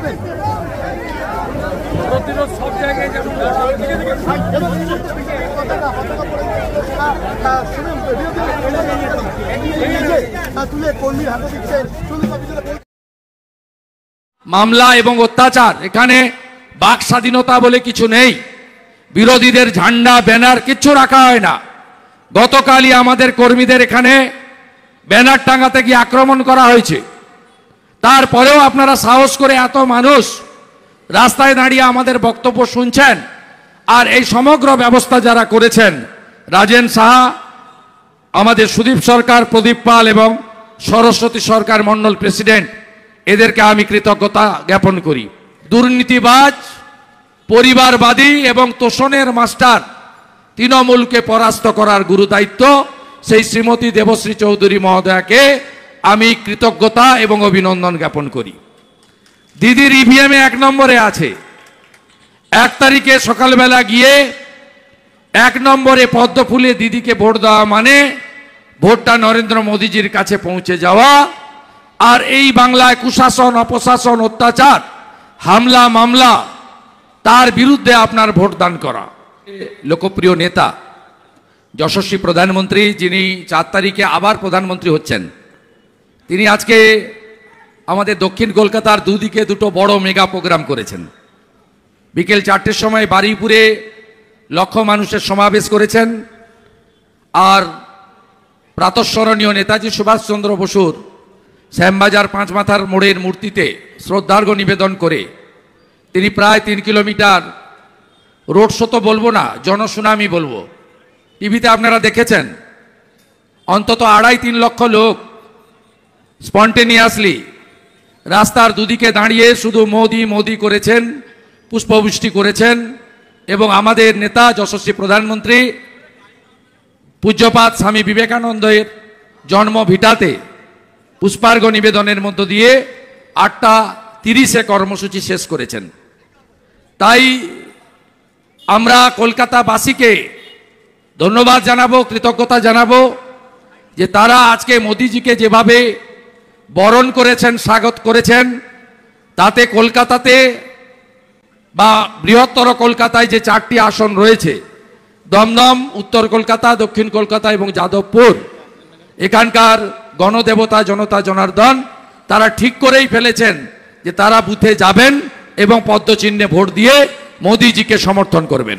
করবেন? সব জায়গায় মামলা এবং অত্যাচার, এখানে বাক স্বাধীনতা বলে কিছু নেই। বিরোধীদের ঝান্ডা ব্যানার কিচ্ছু রাখা হয় না। গতকালই আমাদের কর্মীদের এখানে ব্যানার টাঙাতে গিয়ে আক্রমণ করা হয়েছে। তারপরেও আপনারা সাহস করে এত মানুষ রাস্তায় দাঁড়িয়ে আমাদের বক্তব্য শুনছেন। আর এই সমগ্র ব্যবস্থা যারা করেছেন, রাজেন সাহা, আমাদের সুদীপ সরকার, প্রদীপ পাল এবং সরস্বতী সরকার মণ্ডল প্রেসিডেন্ট, এদেরকে আমি কৃতজ্ঞতা জ্ঞাপন করি। দুর্নীতিবাজ, পরিবারবাদী এবং তোষণের মাস্টার তৃণমূলকে পরাস্ত করার গুরুদায়িত্ব সেই শ্রীমতী দেবশ্রী চৌধুরী মহোদয়াকে আমি কৃতজ্ঞতা এবং অভিনন্দন জ্ঞাপন করি। দিদির ইভিএমে 1 নম্বরে আছে। 1 তারিখে সকালবেলা গিয়ে 1 নম্বরে পদ্ম ফুলে দিদিকে ভোট দেওয়া মানে ভোটটা নরেন্দ্র মোদীজির কাছে পৌঁছে যাওয়া। আর এই বাংলায় কুশাসন, অপশাসন, অত্যাচার, হামলা মামলা, তার বিরুদ্ধে আপনার ভোট দান করা। লোকপ্রিয় নেতা, যশস্বী প্রধানমন্ত্রী, যিনি 4 তারিখে আবার প্রধানমন্ত্রী হচ্ছেন, তিনি আজকে আমাদের দক্ষিণ কলকাতার দুদিকে দুটো বড় মেগা প্রোগ্রাম করেছেন। বিকেল 4টের সময় বারুইপুরে লক্ষ মানুষের সমাবেশ করেছেন। আর প্রাতঃস্মরণীয় নেতাজি সুভাষচন্দ্র বসুর শ্যামবাজার 5 মাথার মোড়ের মূর্তিতে শ্রদ্ধার্ঘ্য নিবেদন করে তিনি প্রায় 3 কিলোমিটার রোড শো তো বলবো না, জনশুনামি বলবো, টিভিতে আপনারা দেখেছেন। অন্তত 2.5-3 লক্ষ লোক স্পন্টেনিয়াসলি রাস্তার দুদিকে দাঁড়িয়ে শুধু মোদি মোদি করেছেন, পুষ্পবৃষ্টি করেছেন। এবং আমাদের নেতা যশস্বী প্রধানমন্ত্রী পূজ্যপাত স্বামী বিবেকানন্দের জন্মভিটাতে পুষ্পার্ঘ্য নিবেদনের মধ্য দিয়ে 8:30-এ কর্মসূচি শেষ করেছেন। তাই আমরা কলকাতাবাসীকে ধন্যবাদ জানাবো, কৃতজ্ঞতা জানাবো যে তারা আজকে মোদিজিকে যেভাবে বরণ করেছেন, স্বাগত করেছেন, তাতে কলকাতাতে বা বৃহত্তর কলকাতায় যে 4টি আসন রয়েছে, দমদম, উত্তর কলকাতা, দক্ষিণ কলকাতা এবং যাদবপুর, এখানকার গণদেবতা জনতা জনার্দন তারা ঠিক করেই ফেলেছেন যে তারা বুথে যাবেন এবং পদ্মচিহ্নে ভোট দিয়ে মোদিজিকে সমর্থন করবেন।